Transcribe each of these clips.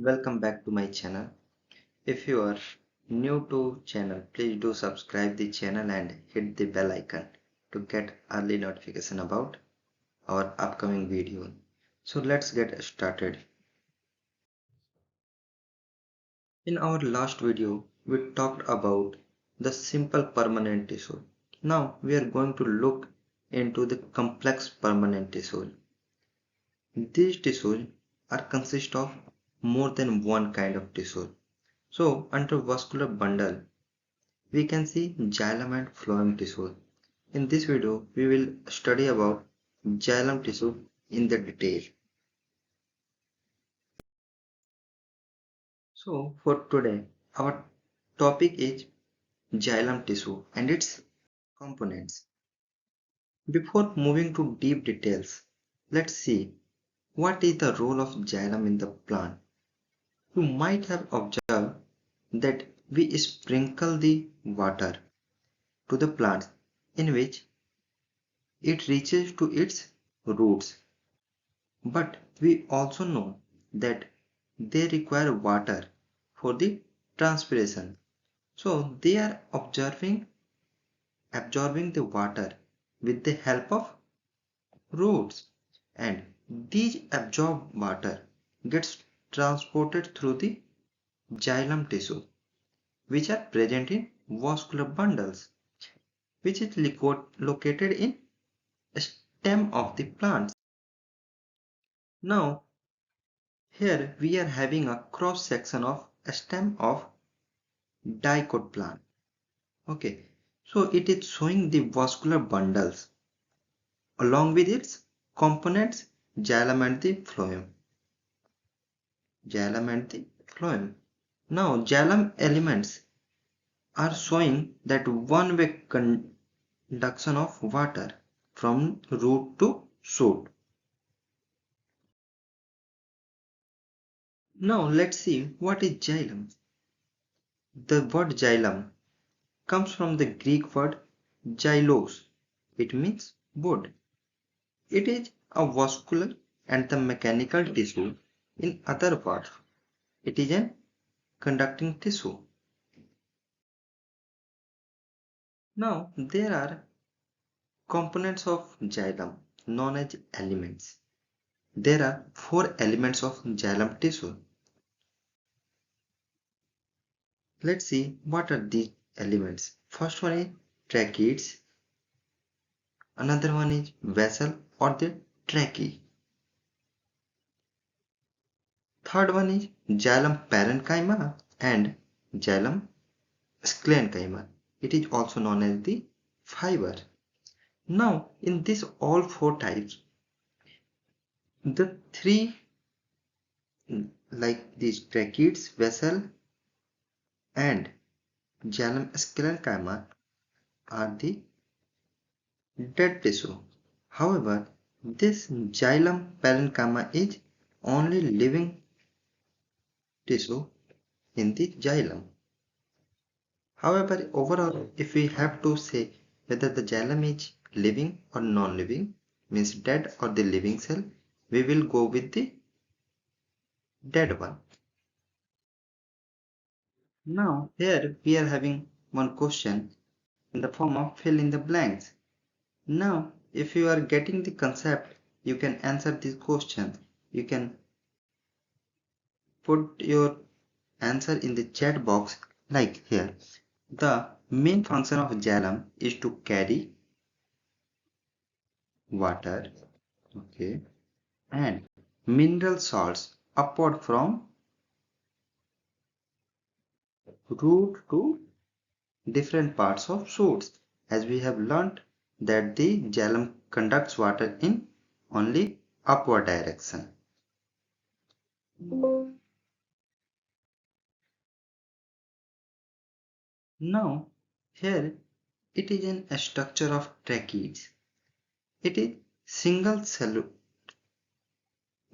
Welcome back to my channel. If you are new to channel, please do subscribe the channel and hit the bell icon to get early notification about our upcoming video. So let's get started. In our last video, we talked about the simple permanent tissue. Now we are going to look into the complex permanent tissue. These tissues are consist of more than one kind of tissue. So under vascular bundle, we can see xylem and phloem tissue. In this video, we will study about xylem tissue in the detail. So for today, our topic is xylem tissue and its components. Before moving to deep details, let's see what is the role of xylem in the plant. You might have observed that we sprinkle the water to the plants in which it reaches to its roots. But we also know that they require water for the transpiration. So they are absorbing the water with the help of roots, and these absorbed water gets transported through the xylem tissue, which are present in vascular bundles, which is located in stem of the plants. Now here we are having a cross section of a stem of dicot plant. Okay, so it is showing the vascular bundles along with its components xylem and the phloem. Xylem and the phloem. Now xylem elements are showing that one-way conduction of water from root to shoot. Now let's see what is xylem. The word xylem comes from the Greek word xylos. It means wood. It is a vascular and the mechanical tissue. In other words, it is a conducting tissue. Now, there are components of xylem known as elements. There are four elements of xylem tissue. Let's see what are these elements. First one is tracheids. Another one is vessel or the trachea. Third one is xylem parenchyma and xylem sclerenchyma. It is also known as the fiber. Now, in this all four types, the three like these tracheids, vessel, and xylem sclerenchyma are the dead tissue. However, this xylem parenchyma is only living tissue in the xylem. However, overall, if we have to say whether the xylem is living or non-living, means dead or the living cell, we will go with the dead one. Now, here we are having one question in the form of fill in the blanks. Now, if you are getting the concept, you can answer this question. You can put your answer in the chat box like here. The main function of xylem is to carry water, okay, and mineral salts upward from root to different parts of shoots, as we have learnt that the xylem conducts water in only upward direction. Now here it is in a structure of tracheids. It is single cell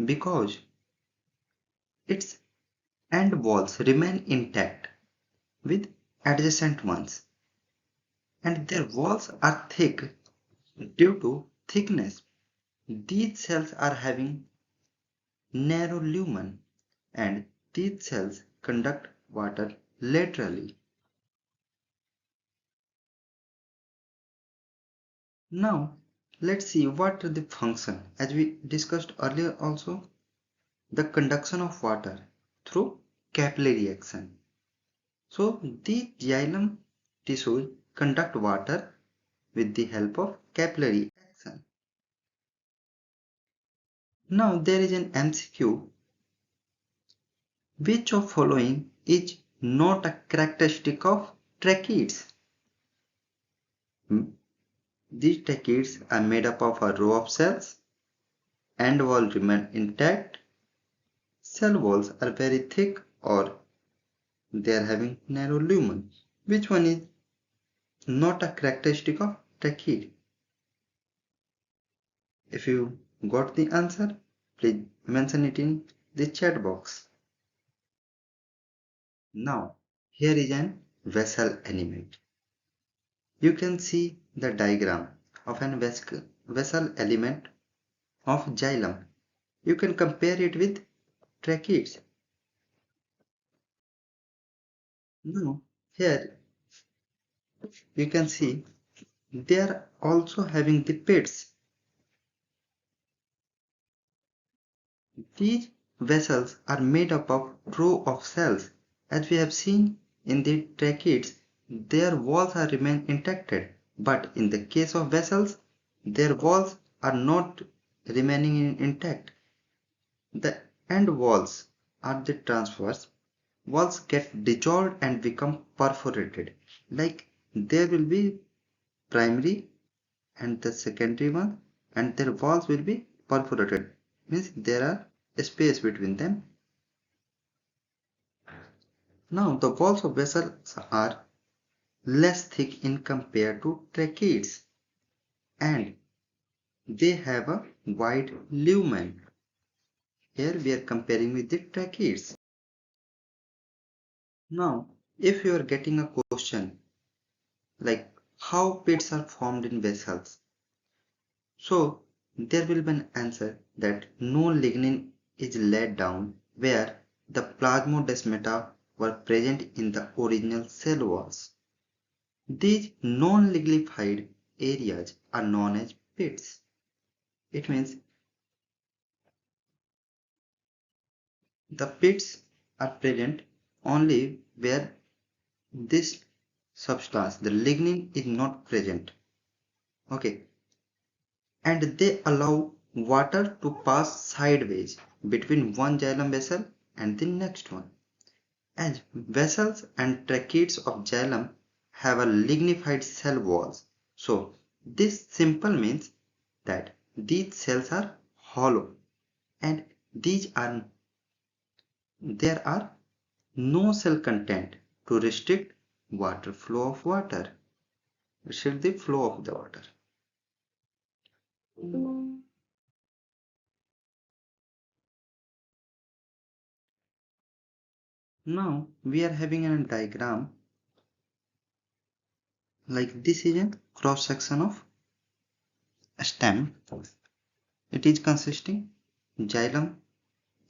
because its end walls remain intact with adjacent ones, and their walls are thick due to thickness. These cells are having narrow lumen and These cells conduct water laterally. Now, let's see what are the function. As we discussed earlier also, the conduction of water through capillary action. So, the xylem tissues conduct water with the help of capillary action. Now, there is an MCQ. Which of following is not a characteristic of tracheids? These tracheids are made up of a row of cells. End wall remain intact. Cell walls are very thick or they are having narrow lumen. Which one is not a characteristic of tracheid? If you got the answer, please mention it in the chat box. Now, here is an vessel element. You can see the diagram of an vessel element of xylem. You can compare it with tracheids. Now, here you can see they are also having the pits. These vessels are made up of row of cells. As we have seen in the tracheids, their walls are remain intact, but in the case of vessels, their walls are not remaining intact. The end walls are the transverse. Walls get dissolved and become perforated. Like there will be primary and the secondary one, and their walls will be perforated. Means there are a space between them. Now the walls of vessels are less thick in compared to tracheids, and they have a wide lumen. Here we are comparing with the tracheids. Now, if you are getting a question like how pits are formed in vessels, so there will be an answer that no lignin is laid down where the plasmodesmata were present in the original cell walls. These non-lignified areas are known as pits. It means the pits are present only where this substance, the lignin, is not present. Okay, and they allow water to pass sideways between one xylem vessel and the next one. As vessels and tracheids of xylem have a lignified cell walls, so this simple means that these cells are hollow and there are no cell content to restrict restrict the flow of the water. Now we are having a diagram like this is a cross section of a stem. It is consisting xylem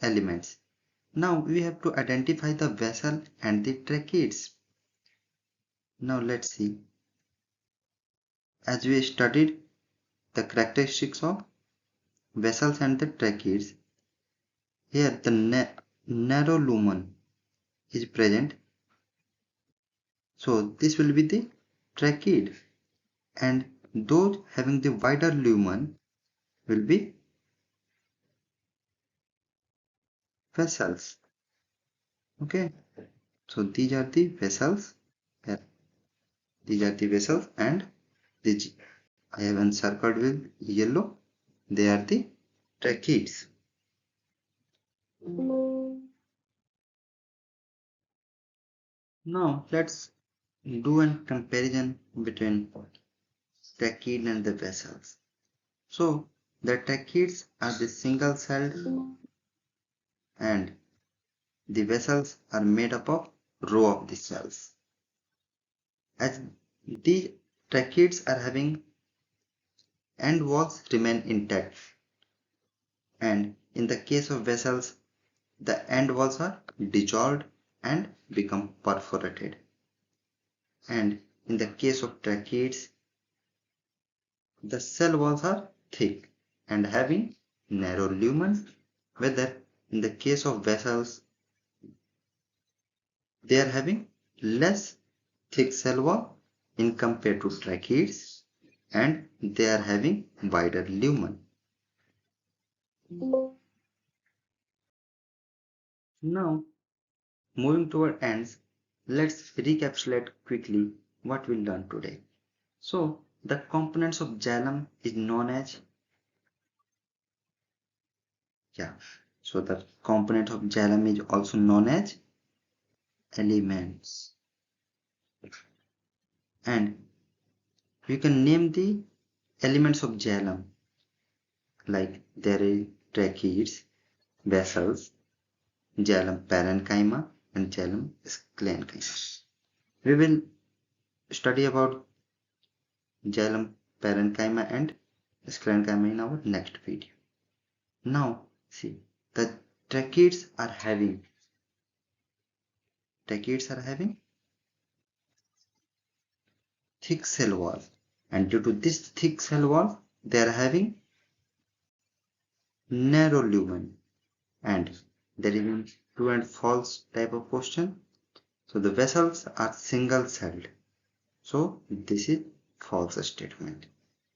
elements. Now we have to identify the vessel and the tracheids. Now let's see. As we studied the characteristics of vessels and the tracheids, here the narrow lumen is present. So this will be the tracheid, and those having the wider lumen will be vessels. Okay, so these are the vessels. Here, these are the vessels, and these I have encircled with yellow. They are the tracheids. Now let's do a comparison between tracheid and the vessels. So the tracheids are the single celled and the vessels are made up of row of the cells. As the tracheids are having end walls remain intact, and in the case of vessels the end walls are dissolved and become perforated. And in the case of tracheids, the cell walls are thick and having narrow lumen, whether in the case of vessels, they are having less thick cell wall in compared to tracheids, and they are having wider lumen. Now, moving toward ends, let's recapitulate quickly what we learned today. So, the components of xylem is known as, so the component of xylem is also known as elements. And you can name the elements of xylem, like there is tracheids, vessels, xylem parenchyma, and xylem sclerenchyma. We will study about xylem parenchyma and sclerenchyma in our next video. Now, see, the tracheids are having thick cell wall, and due to this thick cell wall, they are having narrow lumen. And there is a true and false type of question. So the vessels are single celled. So this is false statement.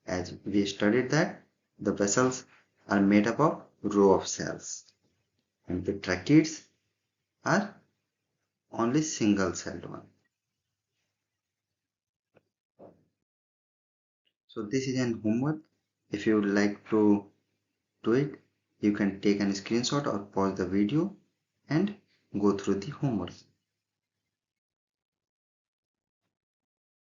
As we studied that the vessels are made up of row of cells, and the tracheids are only single celled one. So this is an homework. If you would like to do it, you can take a screenshot or pause the video and go through the homework.